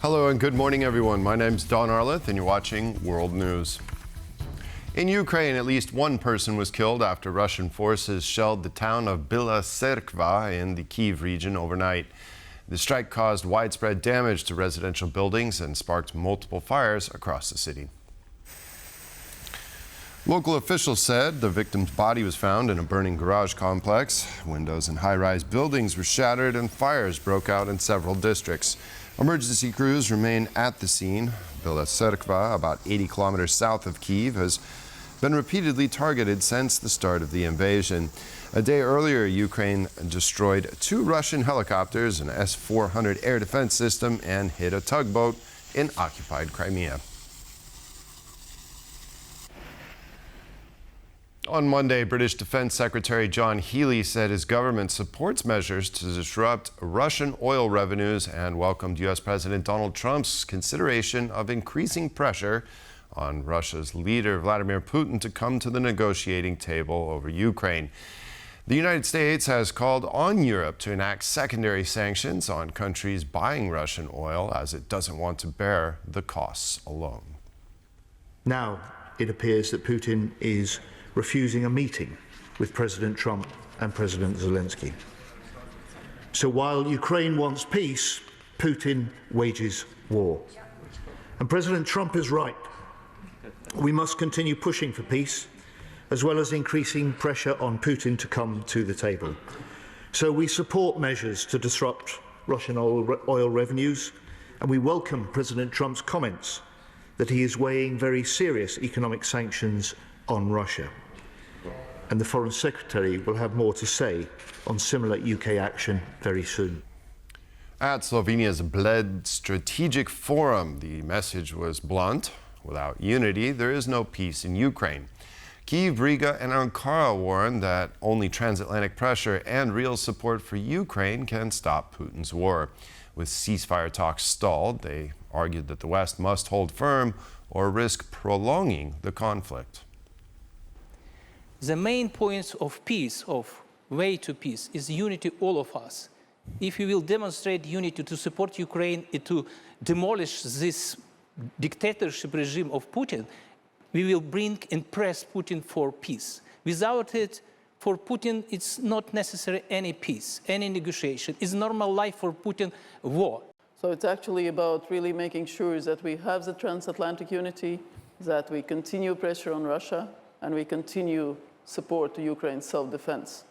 Hello and good morning, everyone. My name's Don Arleth, and you're watching World News. In Ukraine, at least one person was killed after Russian forces shelled the town of Bila Tserkva in the Kyiv region overnight. The strike caused widespread damage to residential buildings and sparked multiple fires across the city. Local officials said the victim's body was found in a burning garage complex. Windows in high-rise buildings were shattered and fires broke out in several districts. Emergency crews remain at the scene. Bila Tserkva, about 80 kilometers south of Kyiv, has been repeatedly targeted since the start of the invasion. A day earlier, Ukraine destroyed 2 Russian helicopters, an S-400 air defense system, and hit a tugboat in occupied Crimea. On Monday, British Defence Secretary John Healey said his government supports measures to disrupt Russian oil revenues and welcomed U.S. President Donald Trump's consideration of increasing pressure on Russia's leader, Vladimir Putin, to come to the negotiating table over Ukraine. The United States has called on Europe to enact secondary sanctions on countries buying Russian oil, as it doesn't want to bear the costs alone. Now it appears that Putin is refusing a meeting with President Trump and President Zelensky. So while Ukraine wants peace, Putin wages war. And President Trump is right. We must continue pushing for peace, as well as increasing pressure on Putin to come to the table. So we support measures to disrupt Russian oil revenues, and we welcome President Trump's comments that he is weighing very serious economic sanctions on Russia. And the Foreign Secretary will have more to say on similar UK action very soon. At Slovenia's Bled Strategic Forum, the message was blunt. Without unity, there is no peace in Ukraine. Kyiv, Riga and Ankara warned that only transatlantic pressure and real support for Ukraine can stop Putin's war. With ceasefire talks stalled, they argued that the West must hold firm or risk prolonging the conflict. The main point of peace, of way to peace, is unity, all of us. If we will demonstrate unity to support Ukraine and to demolish this dictatorship regime of Putin, we will bring and press Putin for peace. Without it, for Putin, it's not necessary any peace, any negotiation. It's normal life for Putin, war. So it's actually about really making sure that we have the transatlantic unity, that we continue pressure on Russia, and we continue support to Ukraine's self-defense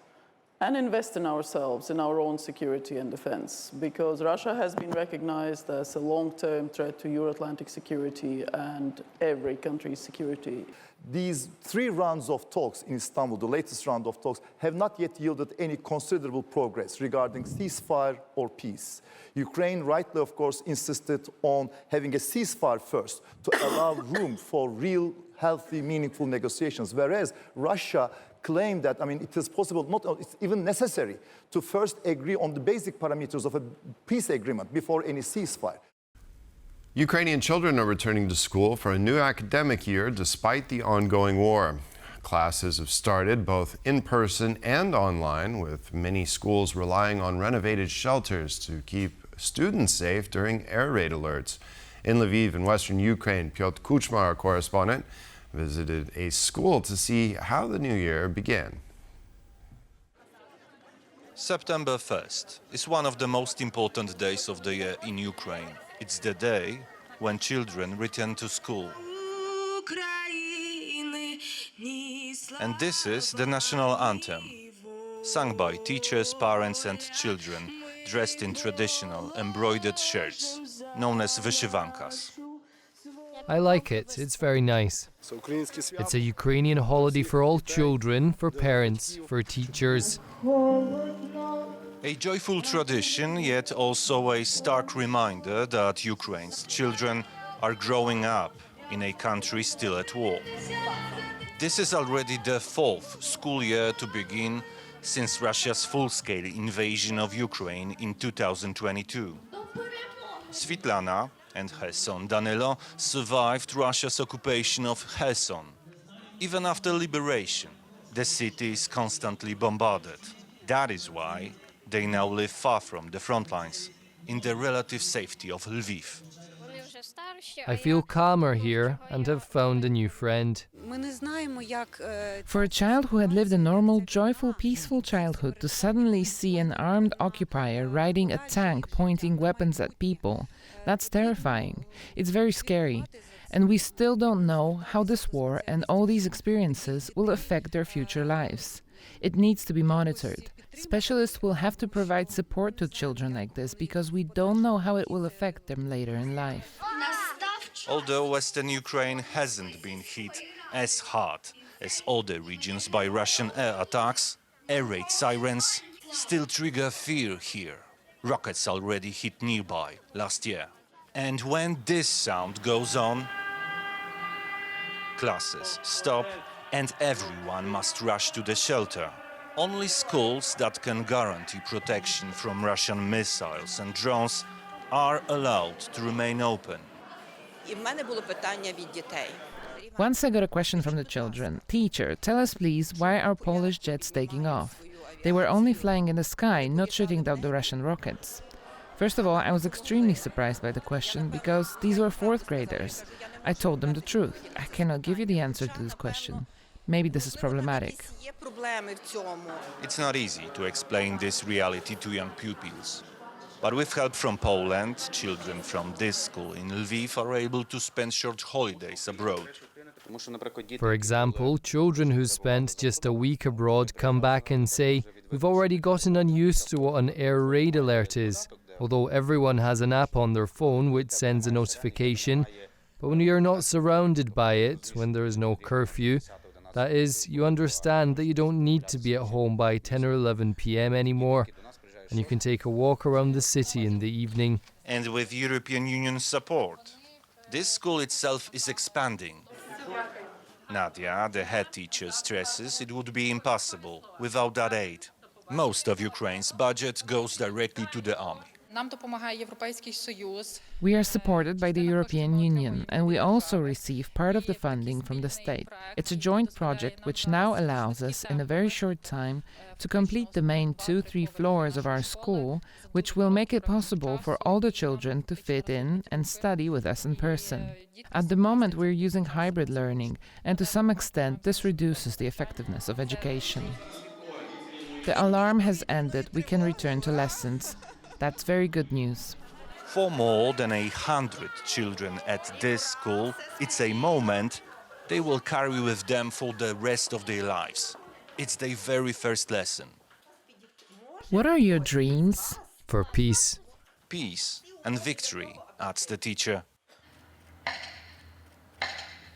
and invest in ourselves, in our own security and defense, because Russia has been recognized as a long-term threat to Euro-Atlantic security and every country's security. These 3 rounds of talks in Istanbul, the latest round of talks, have not yet yielded any considerable progress regarding ceasefire or peace. Ukraine rightly, of course, insisted on having a ceasefire first to allow room for real, healthy, meaningful negotiations, whereas Russia claimed that, it is possible, it's even necessary to first agree on the basic parameters of a peace agreement before any ceasefire. Ukrainian children are returning to school for a new academic year despite the ongoing war. Classes have started both in person and online, with many schools relying on renovated shelters to keep students safe during air raid alerts. In Lviv, in western Ukraine, Piotr Kuchma, our correspondent, visited a school to see how the new year began. September 1st is one of the most important days of the year in Ukraine. It's the day when children return to school. And this is the national anthem, sung by teachers, parents and children, dressed in traditional embroidered shirts, known as wyszywankas. I like it. It's very nice. It's a Ukrainian holiday for all children, for parents, for teachers. A joyful tradition, yet also a stark reminder that Ukraine's children are growing up in a country still at war. This is already the 4th school year to begin since Russia's full-scale invasion of Ukraine in 2022. Svitlana and her son Danilo survived Russia's occupation of Kherson. Even after liberation, the city is constantly bombarded. That is why they now live far from the front lines. in the relative safety of Lviv. I feel calmer here and have found a new friend. For a child who had lived a normal, joyful, peaceful childhood to suddenly see an armed occupier riding a tank pointing weapons at people, that's terrifying. It's very scary. And we still don't know how this war and all these experiences will affect their future lives. It needs to be monitored. Specialists will have to provide support to children like this because we don't know how it will affect them later in life. Although Western Ukraine hasn't been hit as hard as other regions by Russian air attacks, air raid sirens still trigger fear here. Rockets already hit nearby last year. And when this sound goes on, classes stop and everyone must rush to the shelter. Only schools that can guarantee protection from Russian missiles and drones are allowed to remain open. Once I got a question from the children. Teacher, tell us please, why are Polish jets taking off? They were only flying in the sky, not shooting down the Russian rockets. First of all, I was extremely surprised by the question because these were fourth graders. I told them the truth. I cannot give you the answer to this question. Maybe this is problematic. It's not easy to explain this reality to young pupils. But with help from Poland, children from this school in Lviv are able to spend short holidays abroad. For example, children who spent just a week abroad come back and say, "We've already gotten unused to what an air raid alert is." Although everyone has an app on their phone which sends a notification, but when you're not surrounded by it, when there is no curfew, that is, you understand that you don't need to be at home by 10 or 11 p.m. anymore, and you can take a walk around the city in the evening. And with European Union support, this school itself is expanding. Nadia, the head teacher, stresses it would be impossible without that aid. Most of Ukraine's budget goes directly to the army. We are supported by the European Union, and we also receive part of the funding from the state. It's a joint project which now allows us, in a very short time, to complete the main 2-3 floors of our school, which will make it possible for all the children to fit in and study with us in person. At the moment, we're using hybrid learning, and to some extent, this reduces the effectiveness of education. The alarm has ended. We can return to lessons. That's very good news. For more than 100 children at this school, it's a moment they will carry with them for the rest of their lives. It's their very first lesson. What are your dreams? For peace. Peace and victory, adds the teacher.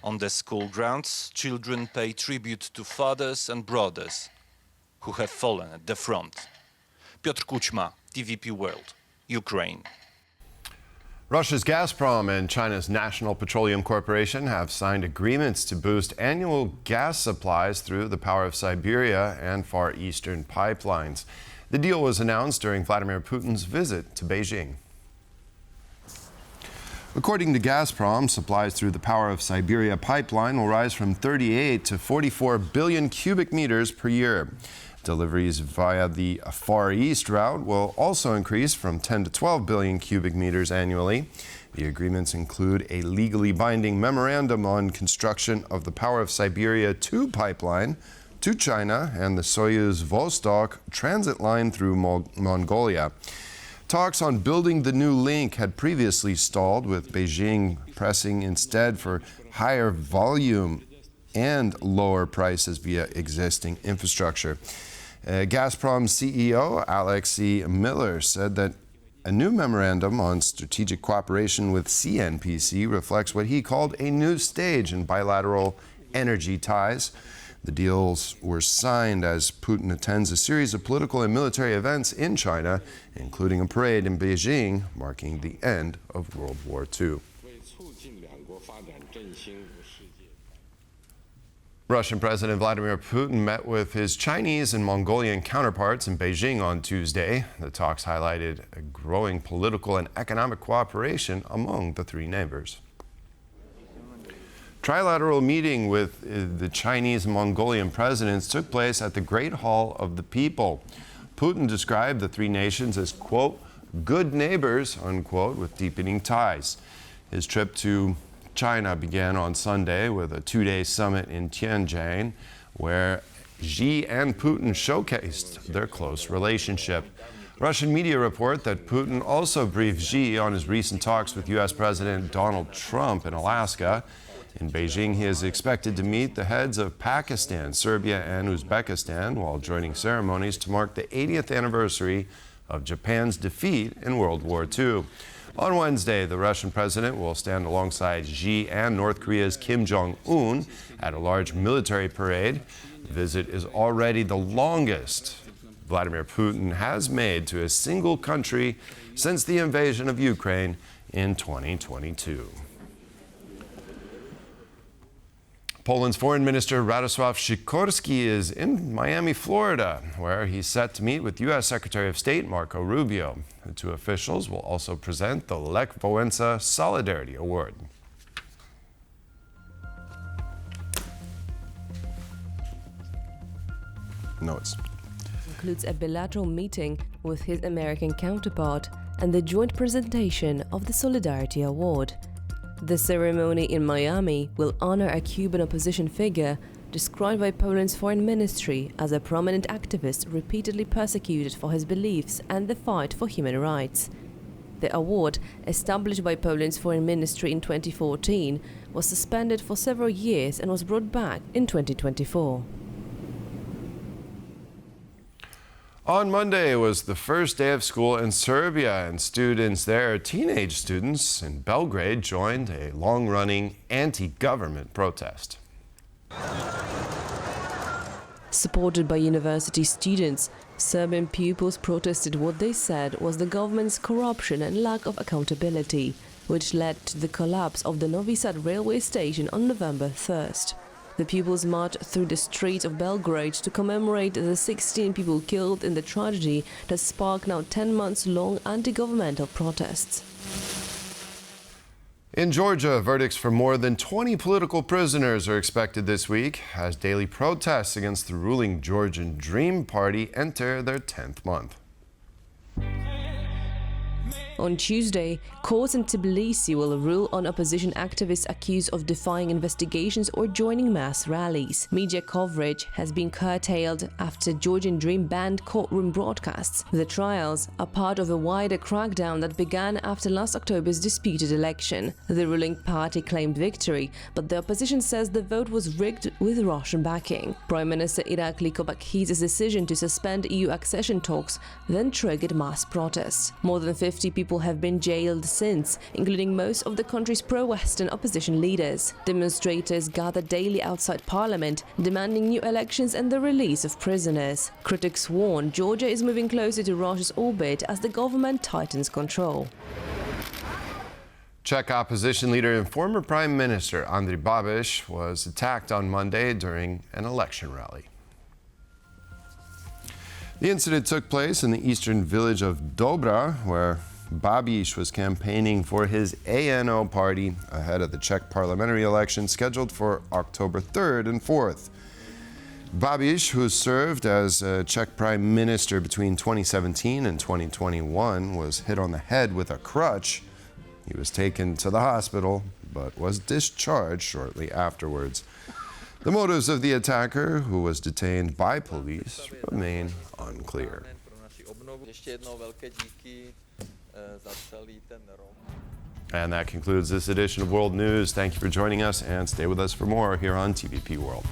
On the school grounds, children pay tribute to fathers and brothers who have fallen at the front. Piotr Kuchma, TVP World, Ukraine. Russia's Gazprom and China's National Petroleum Corporation have signed agreements to boost annual gas supplies through the Power of Siberia and Far Eastern pipelines. The deal was announced during Vladimir Putin's visit to Beijing. According to Gazprom, supplies through the Power of Siberia pipeline will rise from 38 to 44 billion cubic meters per year. Deliveries via the Far East route will also increase from 10 to 12 billion cubic meters annually. The agreements include a legally binding memorandum on construction of the Power of Siberia 2 pipeline to China and the Soyuz Vostok transit line through Mongolia. Talks on building the new link had previously stalled, with Beijing pressing instead for higher volume and lower prices via existing infrastructure. Gazprom CEO Alexei Miller said that a new memorandum on strategic cooperation with CNPC reflects what he called a new stage in bilateral energy ties. The deals were signed as Putin attends a series of political and military events in China, including a parade in Beijing marking the end of World War II. Russian President Vladimir Putin met with his Chinese and Mongolian counterparts in Beijing on Tuesday. The talks highlighted a growing political and economic cooperation among the three neighbors. Trilateral meeting with the Chinese and Mongolian presidents took place at the Great Hall of the People. Putin described the three nations as, quote, good neighbors, unquote, with deepening ties. His trip to China began on Sunday with a two-day summit in Tianjin, where Xi and Putin showcased their close relationship. Russian media report that Putin also briefed Xi on his recent talks with U.S. President Donald Trump in Alaska. In Beijing, he is expected to meet the heads of Pakistan, Serbia, and Uzbekistan while joining ceremonies to mark the 80th anniversary of Japan's defeat in World War II. On Wednesday, the Russian president will stand alongside Xi and North Korea's Kim Jong-un at a large military parade. The visit is already the longest Vladimir Putin has made to a single country since the invasion of Ukraine in 2022. Poland's Foreign Minister Radosław Sikorski is in Miami, Florida, where he's set to meet with U.S. Secretary of State Marco Rubio. The two officials will also present the Lech Wałęsa Solidarity Award. Notes. Includes a bilateral meeting with his American counterpart and the joint presentation of the Solidarity Award. The ceremony in Miami will honor a Cuban opposition figure described by Poland's foreign ministry as a prominent activist repeatedly persecuted for his beliefs and the fight for human rights. The award, established by Poland's foreign ministry in 2014, was suspended for several years and was brought back in 2024. On Monday was the first day of school in Serbia, and students there, teenage students in Belgrade, joined a long-running anti-government protest. Supported by university students, Serbian pupils protested what they said was the government's corruption and lack of accountability, which led to the collapse of the Novi Sad railway station on November 1st. The pupils marched through the streets of Belgrade to commemorate the 16 people killed in the tragedy that sparked now 10 months-long anti-governmental protests. In Georgia, verdicts for more than 20 political prisoners are expected this week as daily protests against the ruling Georgian Dream Party enter their 10th month. On Tuesday, courts in Tbilisi will rule on opposition activists accused of defying investigations or joining mass rallies. Media coverage has been curtailed after Georgian Dream banned courtroom broadcasts. The trials are part of a wider crackdown that began after last October's disputed election. The ruling party claimed victory, but the opposition says the vote was rigged with Russian backing. Prime Minister Irakli Kobakhidze's decision to suspend EU accession talks then triggered mass protests. More than 50 people have been jailed since, including most of the country's pro-Western opposition leaders. Demonstrators gather daily outside parliament, demanding new elections and the release of prisoners. Critics warn Georgia is moving closer to Russia's orbit as the government tightens control. Czech opposition leader and former Prime Minister Andrej Babiš was attacked on Monday during an election rally. The incident took place in the eastern village of Dobra, where Babiš was campaigning for his ANO party ahead of the Czech parliamentary election scheduled for October 3rd and 4th. Babiš, who served as Czech prime minister between 2017 and 2021, was hit on the head with a crutch. He was taken to the hospital, but was discharged shortly afterwards. The motives of the attacker, who was detained by police, remain unclear. And that concludes this edition of World News. Thank you for joining us, and stay with us for more here on TVP World.